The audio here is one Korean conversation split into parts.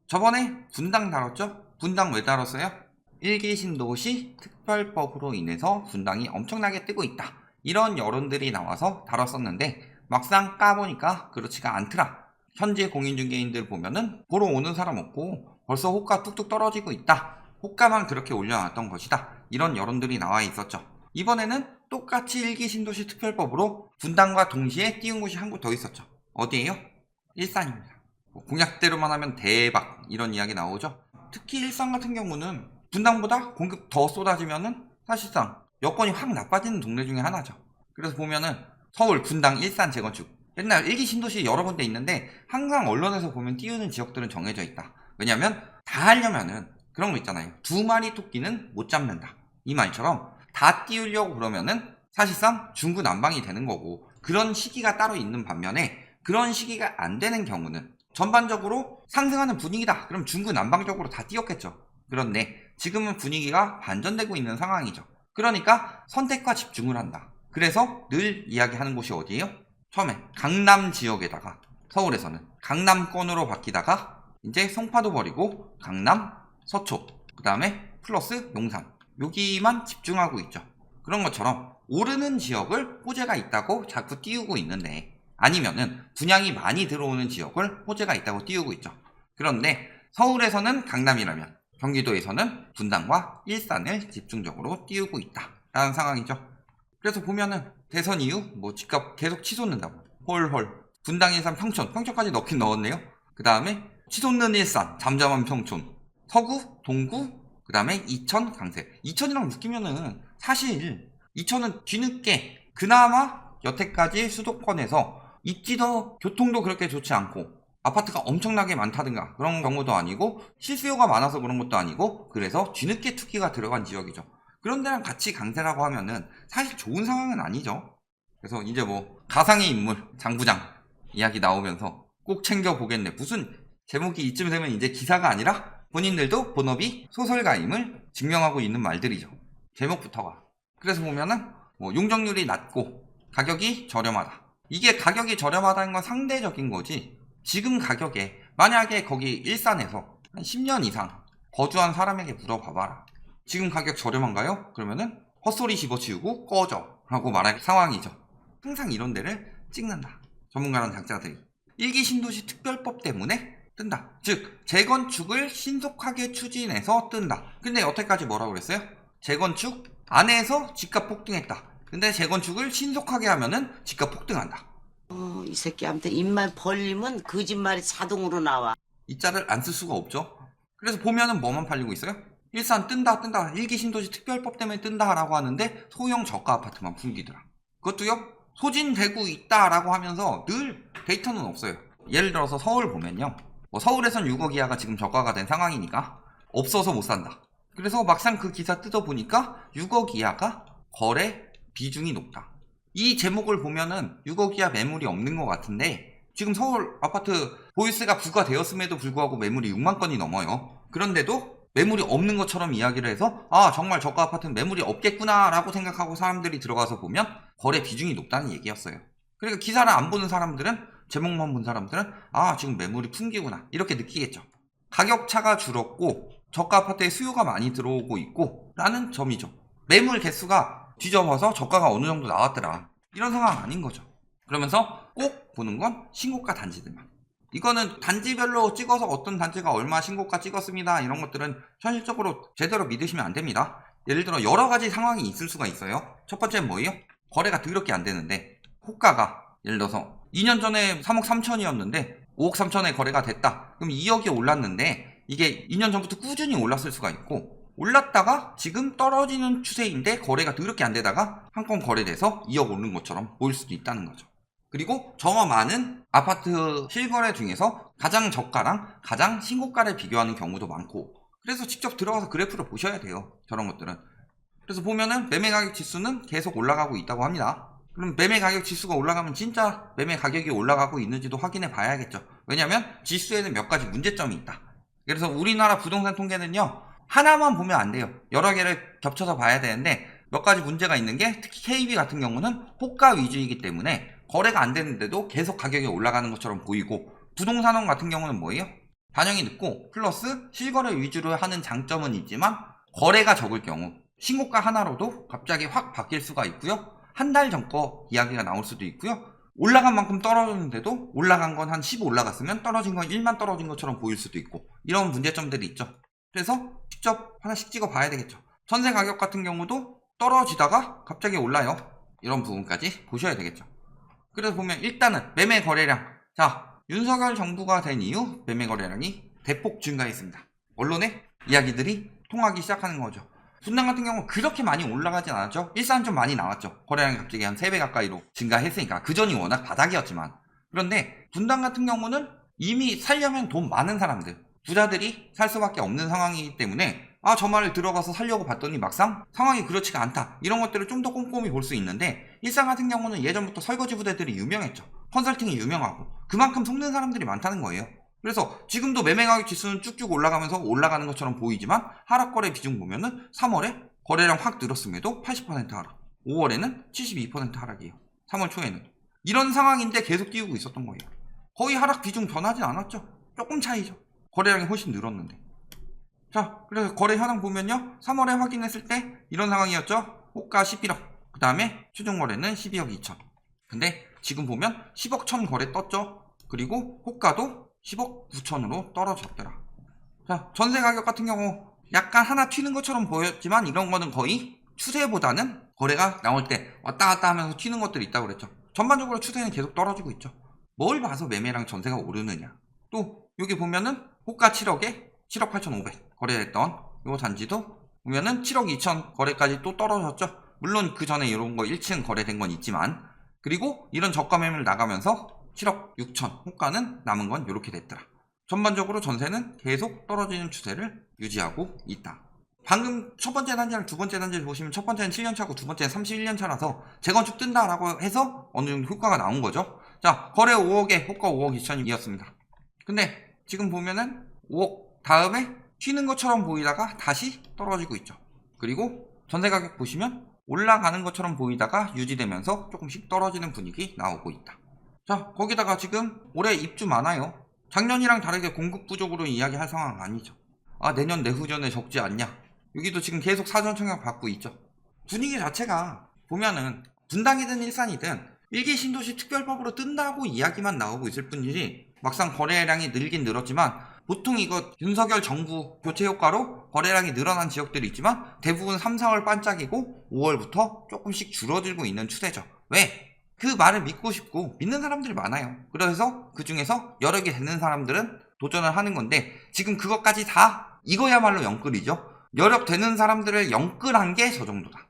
저번에 분당 다뤘죠? 분당 왜 다뤘어요? 1기 신도시 특별법으로 인해서 분당이 엄청나게 뜨고 있다. 이런 여론들이 나와서 다뤘었는데 막상 까보니까 그렇지가 않더라. 현재 공인중개인들 보면은 보러 오는 사람 없고 벌써 호가 뚝뚝 떨어지고 있다. 호가만 그렇게 올려놨던 것이다. 이런 여론들이 나와 있었죠. 이번에는 똑같이 1기 신도시 특별법으로 분당과 동시에 띄운 곳이 한 곳 더 있었죠. 어디예요? 일산입니다. 공약대로만 하면 대박 이런 이야기 나오죠. 특히 일산 같은 경우는 분당보다 공급 더 쏟아지면은 사실상 여건이 확 나빠지는 동네 중에 하나죠. 그래서 보면은 서울, 분당, 일산 재건축 맨날 1기 신도시 여러 군데 있는데 항상 언론에서 보면 띄우는 지역들은 정해져 있다. 왜냐면 다 하려면은 그런 거 있잖아요. 두 마리 토끼는 못 잡는다. 이 말처럼 다 띄우려고 그러면은 사실상 중구난방이 되는 거고, 그런 시기가 따로 있는 반면에 그런 시기가 안 되는 경우는 전반적으로 상승하는 분위기다. 그럼 중구난방적으로 다 띄웠겠죠. 그런데 지금은 분위기가 반전되고 있는 상황이죠. 그러니까 선택과 집중을 한다. 그래서 늘 이야기하는 곳이 어디예요? 처음에 강남 지역에다가 서울에서는 강남권으로 바뀌다가 이제 송파도 버리고 강남, 서초, 그 다음에 플러스 용산, 여기만 집중하고 있죠. 그런 것처럼 오르는 지역을 호재가 있다고 자꾸 띄우고 있는데, 아니면은 분양이 많이 들어오는 지역을 호재가 있다고 띄우고 있죠. 그런데 서울에서는 강남이라면 경기도에서는 분당과 일산을 집중적으로 띄우고 있다라는 상황이죠. 그래서 보면은 대선 이후 뭐 집값 계속 치솟는다고 헐헐, 분당, 일산, 평촌까지 넣긴 넣었네요. 그 다음에 치솟는 일산, 잠잠한 평촌, 서구, 동구, 그 다음에 이천, 강세. 이천이랑 묶이면은 사실 이천은 뒤늦게 그나마 여태까지 수도권에서 입지도 교통도 그렇게 좋지 않고 아파트가 엄청나게 많다든가 그런 경우도 아니고 실수요가 많아서 그런 것도 아니고, 그래서 뒤늦게 투기가 들어간 지역이죠. 그런 데랑 같이 강세라고 하면은 사실 좋은 상황은 아니죠. 그래서 이제 뭐 가상의 인물 장부장 이야기 나오면서 꼭 챙겨보겠네, 무슨 제목이 이쯤 되면 이제 기사가 아니라 본인들도 본업이 소설가임을 증명하고 있는 말들이죠. 제목부터가. 그래서 보면은 뭐 용적률이 낮고 가격이 저렴하다. 이게 가격이 저렴하다는 건 상대적인 거지, 지금 가격에 만약에 거기 일산에서 한 10년 이상 거주한 사람에게 물어봐봐라. 지금 가격 저렴한가요? 그러면은 헛소리 집어치우고 꺼져 라고 말할 상황이죠. 항상 이런 데를 찍는다. 전문가랑 작자들이 1기 신도시 특별법 때문에 뜬다. 즉 재건축을 신속하게 추진해서 뜬다. 근데 여태까지 뭐라고 그랬어요? 재건축 안에서 집값 폭등했다. 근데 재건축을 신속하게 하면은 집값 폭등한다. 이 새끼한테 입만 벌리면 거짓말이 자동으로 나와. 이 짤을 안 쓸 수가 없죠. 그래서 보면은 뭐만 팔리고 있어요? 일산 뜬다 1기 신도시 특별법 때문에 뜬다라고 하는데 소형 저가 아파트만 풍기더라. 그것도요 소진되고 있다라고 하면서 늘 데이터는 없어요. 예를 들어서 서울 보면요, 뭐 서울에선 6억 이하가 지금 저가가 된 상황이니까 없어서 못 산다. 그래서 막상 그 기사 뜯어보니까 6억 이하가 거래 비중이 높다. 이 제목을 보면은 6억 이하 매물이 없는 것 같은데, 지금 서울 아파트 보유세가 부과되었음에도 불구하고 매물이 6만 건이 넘어요. 그런데도 매물이 없는 것처럼 이야기를 해서 아 정말 저가 아파트는 매물이 없겠구나 라고 생각하고 사람들이 들어가서 보면 거래 비중이 높다는 얘기였어요. 그러니까 기사를 안 보는 사람들은, 제목만 본 사람들은 아 지금 매물이 풍기구나 이렇게 느끼겠죠. 가격 차가 줄었고 저가 아파트에 수요가 많이 들어오고 있고 라는 점이죠. 매물 개수가 뒤져봐서 저가가 어느 정도 나왔더라, 이런 상황 아닌 거죠. 그러면서 꼭 보는 건 신고가 단지들만. 이거는 단지별로 찍어서 어떤 단지가 얼마 신고가 찍었습니다 이런 것들은 현실적으로 제대로 믿으시면 안 됩니다. 예를 들어 여러 가지 상황이 있을 수가 있어요. 첫 번째는 뭐예요? 거래가 더럽게 안 되는데 호가가 예를 들어서 2년 전에 3억 3천이었는데 5억 3천에 거래가 됐다. 그럼 2억이 올랐는데 이게 2년 전부터 꾸준히 올랐을 수가 있고, 올랐다가 지금 떨어지는 추세인데 거래가 더럽게 안 되다가 한 건 거래돼서 2억 오른 것처럼 보일 수도 있다는 거죠. 그리고 저 많은 아파트 실거래 중에서 가장 저가랑 가장 신고가를 비교하는 경우도 많고, 그래서 직접 들어가서 그래프를 보셔야 돼요. 저런 것들은. 그래서 보면은 매매 가격 지수는 계속 올라가고 있다고 합니다. 그럼 매매 가격 지수가 올라가면 진짜 매매 가격이 올라가고 있는지도 확인해 봐야겠죠. 왜냐면 지수에는 몇 가지 문제점이 있다. 그래서 우리나라 부동산 통계는요, 하나만 보면 안 돼요. 여러 개를 겹쳐서 봐야 되는데 몇 가지 문제가 있는 게, 특히 KB 같은 경우는 호가 위주이기 때문에 거래가 안 되는데도 계속 가격이 올라가는 것처럼 보이고, 부동산원 같은 경우는 뭐예요? 반영이 늦고 플러스 실거래 위주로 하는 장점은 있지만 거래가 적을 경우 신고가 하나로도 갑자기 확 바뀔 수가 있고요. 한 달 전 거 이야기가 나올 수도 있고요. 올라간 만큼 떨어졌는데도 올라간 건 한 15 올라갔으면 떨어진 건 1만 떨어진 것처럼 보일 수도 있고 이런 문제점들이 있죠. 그래서 직접 하나씩 찍어 봐야 되겠죠. 전세 가격 같은 경우도 떨어지다가 갑자기 올라요. 이런 부분까지 보셔야 되겠죠. 그래서 보면 일단은 매매 거래량, 자 윤석열 정부가 된 이후 매매 거래량이 대폭 증가했습니다. 언론의 이야기들이 통하기 시작하는 거죠. 분당 같은 경우는 그렇게 많이 올라가진 않았죠. 일산은 좀 많이 나왔죠. 거래량이 갑자기 한 3배 가까이로 증가했으니까. 그전이 워낙 바닥이었지만. 그런데 분당 같은 경우는 이미 살려면 돈 많은 사람들, 부자들이 살 수밖에 없는 상황이기 때문에 저 말을 들어가서 살려고 봤더니 막상 상황이 그렇지가 않다. 이런 것들을 좀 더 꼼꼼히 볼 수 있는데 일산 같은 경우는 예전부터 설거지 부대들이 유명했죠. 컨설팅이 유명하고 그만큼 속는 사람들이 많다는 거예요. 그래서 지금도 매매가격 지수는 쭉쭉 올라가면서 올라가는 것처럼 보이지만 하락거래 비중 보면은 3월에 거래량 확 늘었음에도 80% 하락, 5월에는 72% 하락이에요. 3월 초에는 이런 상황인데 계속 띄우고 있었던 거예요. 거의 하락 비중 변하진 않았죠. 조금 차이죠. 거래량이 훨씬 늘었는데. 자, 그래서 거래 현황 보면요, 3월에 확인했을 때 이런 상황이었죠. 호가 11억, 그 다음에 최종 거래는 12억 2천. 근데 지금 보면 10억 1천 거래 떴죠. 그리고 호가도 10억 9천으로 떨어졌더라. 자, 전세 가격 같은 경우 약간 하나 튀는 것처럼 보였지만 이런 거는 거의 추세보다는 거래가 나올 때 왔다 갔다 하면서 튀는 것들이 있다고 그랬죠. 전반적으로 추세는 계속 떨어지고 있죠. 뭘 봐서 매매랑 전세가 오르느냐. 또 여기 보면은 호가 7억에 7억 8,500 거래했던 요 단지도 보면은 7억 2천 거래까지 또 떨어졌죠. 물론 그 전에 이런 거 1층 거래된 건 있지만, 그리고 이런 저가 매매를 나가면서 7억 6천 호가는 남은 건 이렇게 됐더라. 전반적으로 전세는 계속 떨어지는 추세를 유지하고 있다. 방금 첫 번째 단지랑 두 번째 단지를 보시면 첫 번째는 7년차고 두 번째는 31년차라서 재건축 뜬다라고 해서 어느 정도 효과가 나온 거죠. 자, 거래 5억에 호가 5억 2천이었습니다. 근데 지금 보면은 5억 다음에 튀는 것처럼 보이다가 다시 떨어지고 있죠. 그리고 전세 가격 보시면 올라가는 것처럼 보이다가 유지되면서 조금씩 떨어지는 분위기 나오고 있다. 자, 거기다가 지금 올해 입주 많아요. 작년이랑 다르게 공급 부족으로 이야기할 상황은 아니죠. 내년 내후년에 적지 않냐. 여기도 지금 계속 사전 청약 받고 있죠. 분위기 자체가 보면은 분당이든 일산이든 1기 신도시 특별법으로 뜬다고 이야기만 나오고 있을 뿐이지 막상 거래량이 늘긴 늘었지만 보통 이거 윤석열 정부 교체 효과로 거래량이 늘어난 지역들이 있지만 대부분 3, 4월 반짝이고 5월부터 조금씩 줄어들고 있는 추세죠. 왜? 그 말을 믿고 싶고 믿는 사람들이 많아요. 그래서 그 중에서 여러 개 되는 사람들은 도전을 하는 건데 지금 그것까지 다 이거야말로 영끌이죠. 여력 되는 사람들을 영끌한 게 저 정도다.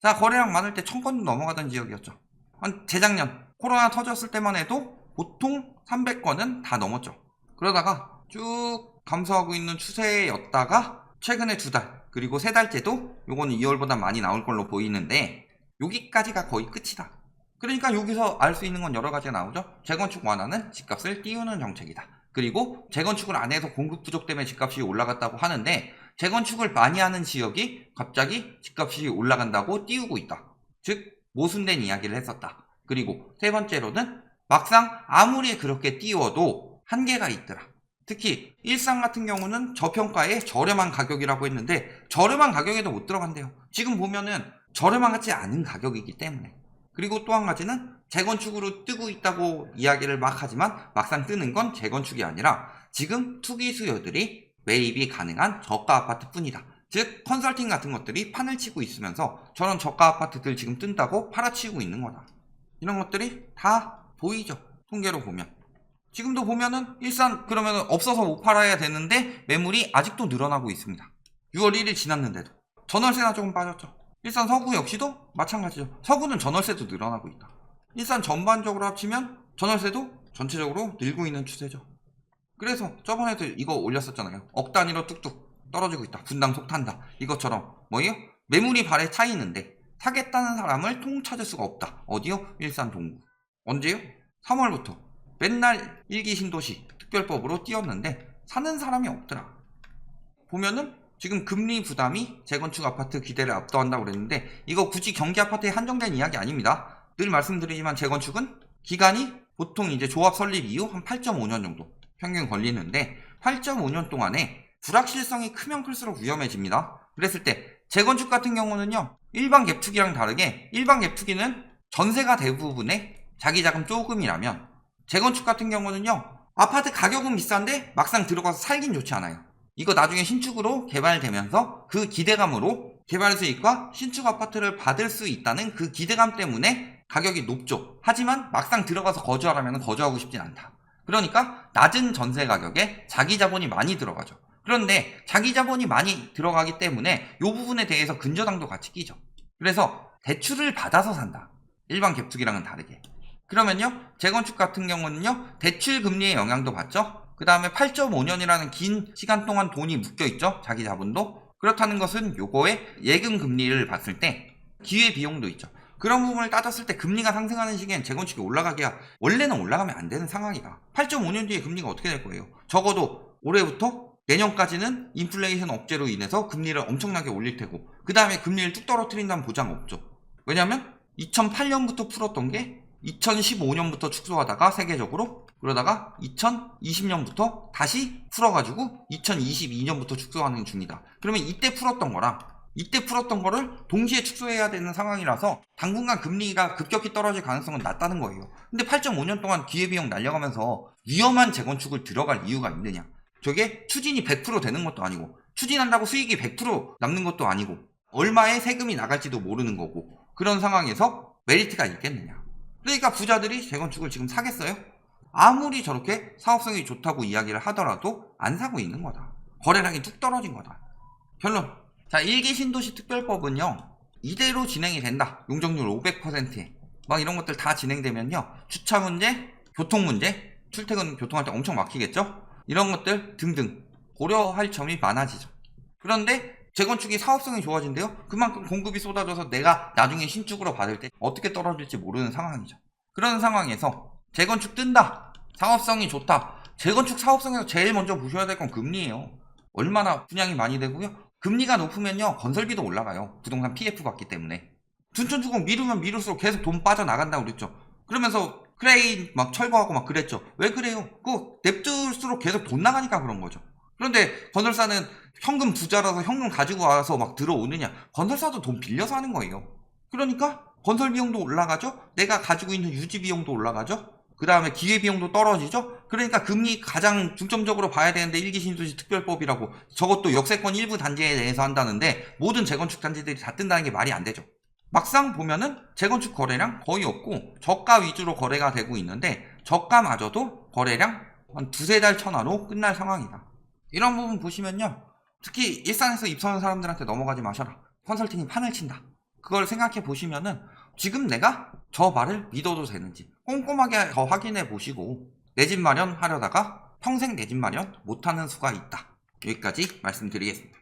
자, 거래량 많을 때 1000건도 넘어가던 지역이었죠. 한 재작년 코로나 터졌을 때만 해도 보통 300건은 다 넘었죠. 그러다가 쭉 감소하고 있는 추세였다가 최근에 2달 그리고 3달째도 요거는 2월보다 많이 나올 걸로 보이는데 여기까지가 거의 끝이다. 그러니까 여기서 알 수 있는 건 여러 가지가 나오죠. 재건축 완화는 집값을 띄우는 정책이다. 그리고 재건축을 안 해서 공급 부족 때문에 집값이 올라갔다고 하는데 재건축을 많이 하는 지역이 갑자기 집값이 올라간다고 띄우고 있다. 즉 모순된 이야기를 했었다. 그리고 세 번째로는 막상 아무리 그렇게 띄워도 한계가 있더라. 특히 일산 같은 경우는 저평가에 저렴한 가격이라고 했는데 저렴한 가격에도 못 들어간대요. 지금 보면은 저렴하지 않은 가격이기 때문에. 그리고 또 한 가지는 재건축으로 뜨고 있다고 이야기를 막 하지만 막상 뜨는 건 재건축이 아니라 지금 투기 수요들이 매입이 가능한 저가 아파트 뿐이다. 즉 컨설팅 같은 것들이 판을 치고 있으면서 저런 저가 아파트들 지금 뜬다고 팔아치우고 있는 거다. 이런 것들이 다 보이죠. 통계로 보면. 지금도 보면은 일산 그러면 없어서 못 팔아야 되는데 매물이 아직도 늘어나고 있습니다. 6월 1일 지났는데도. 전월세나 조금 빠졌죠. 일산 서구 역시도 마찬가지죠. 서구는 전월세도 늘어나고 있다. 일산 전반적으로 합치면 전월세도 전체적으로 늘고 있는 추세죠. 그래서 저번에도 이거 올렸었잖아요. 억 단위로 뚝뚝 떨어지고 있다. 분당 속 탄다. 이것처럼 뭐예요? 매물이 발에 차이는데 사겠다는 사람을 통찾을 수가 없다. 어디요? 일산 동구. 언제요? 3월부터 맨날 1기 신도시 특별법으로 띄웠는데 사는 사람이 없더라. 보면은 지금 금리 부담이 재건축 아파트 기대를 압도한다고 그랬는데 이거 굳이 경기 아파트에 한정된 이야기 아닙니다. 늘 말씀드리지만 재건축은 기간이 보통 이제 조합 설립 이후 한 8.5년 정도 평균 걸리는데 8.5년 동안에 불확실성이 크면 클수록 위험해집니다. 그랬을 때 재건축 같은 경우는요, 일반 갭 투기랑 다르게 일반 갭 투기는 전세가 대부분의 자기 자금 조금이라면, 재건축 같은 경우는요, 아파트 가격은 비싼데 막상 들어가서 살긴 좋지 않아요. 이거 나중에 신축으로 개발되면서 그 기대감으로 개발 수익과 신축 아파트를 받을 수 있다는 그 기대감 때문에 가격이 높죠. 하지만 막상 들어가서 거주하려면 거주하고 싶진 않다. 그러니까 낮은 전세 가격에 자기 자본이 많이 들어가죠. 그런데 자기 자본이 많이 들어가기 때문에 이 부분에 대해서 근저당도 같이 끼죠. 그래서 대출을 받아서 산다. 일반 갭투기랑은 다르게. 그러면요, 재건축 같은 경우는요, 대출 금리의 영향도 받죠. 그 다음에 8.5년이라는 긴 시간 동안 돈이 묶여있죠. 자기 자본도. 그렇다는 것은 요거의 예금 금리를 봤을 때 기회 비용도 있죠. 그런 부분을 따졌을 때 금리가 상승하는 시기엔 재건축이 올라가기가, 원래는 올라가면 안 되는 상황이다. 8.5년 뒤에 금리가 어떻게 될 거예요? 적어도 올해부터 내년까지는 인플레이션 억제로 인해서 금리를 엄청나게 올릴 테고, 그 다음에 금리를 뚝 떨어뜨린다는 보장 없죠. 왜냐면 2008년부터 풀었던 게 2015년부터 축소하다가 세계적으로, 그러다가 2020년부터 다시 풀어가지고 2022년부터 축소하는 중이다. 그러면 이때 풀었던 거를 동시에 축소해야 되는 상황이라서 당분간 금리가 급격히 떨어질 가능성은 낮다는 거예요. 근데 8.5년 동안 기회비용 날려가면서 위험한 재건축을 들어갈 이유가 있느냐? 저게 추진이 100% 되는 것도 아니고, 추진한다고 수익이 100% 남는 것도 아니고, 얼마의 세금이 나갈지도 모르는 거고, 그런 상황에서 메리트가 있겠느냐? 그러니까 부자들이 재건축을 지금 사겠어요? 아무리 저렇게 사업성이 좋다고 이야기를 하더라도 안 사고 있는 거다. 거래량이 뚝 떨어진 거다. 결론. 자, 1기 신도시 특별법은요, 이대로 진행이 된다. 용적률 500%에. 막 이런 것들 다 진행되면요, 주차 문제, 교통 문제, 출퇴근 교통할 때 엄청 막히겠죠? 이런 것들 등등 고려할 점이 많아지죠. 그런데 재건축이 사업성이 좋아진대요? 그만큼 공급이 쏟아져서 내가 나중에 신축으로 받을 때 어떻게 떨어질지 모르는 상황이죠. 그런 상황에서 재건축 뜬다, 사업성이 좋다. 재건축 사업성에서 제일 먼저 보셔야 될 건 금리예요. 얼마나 분양이 많이 되고요. 금리가 높으면요, 건설비도 올라가요. 부동산 PF 받기 때문에. 둔촌주공 미루면 미룰수록 계속 돈 빠져나간다고 그랬죠. 그러면서 크레인 막 철거하고 막 그랬죠. 왜 그래요? 그거 냅둘수록 계속 돈 나가니까 그런 거죠. 그런데 건설사는 현금 부자라서 현금 가지고 와서 막 들어오느냐? 건설사도 돈 빌려서 하는 거예요. 그러니까 건설 비용도 올라가죠. 내가 가지고 있는 유지 비용도 올라가죠. 그 다음에 기회 비용도 떨어지죠. 그러니까 금리 가장 중점적으로 봐야 되는데 1기 신도시 특별법이라고, 저것도 역세권 일부 단지에 대해서 한다는데 모든 재건축 단지들이 다 뜬다는 게 말이 안 되죠. 막상 보면은 재건축 거래량 거의 없고 저가 위주로 거래가 되고 있는데, 저가마저도 거래량 한 두세 달 천하로 끝날 상황이다. 이런 부분 보시면요, 특히 일산에서 입사하는 사람들한테 넘어가지 마셔라. 컨설팅이 판을 친다. 그걸 생각해 보시면은 지금 내가 저 말을 믿어도 되는지 꼼꼼하게 더 확인해 보시고, 내 집 마련 하려다가 평생 내 집 마련 못하는 수가 있다. 여기까지 말씀드리겠습니다.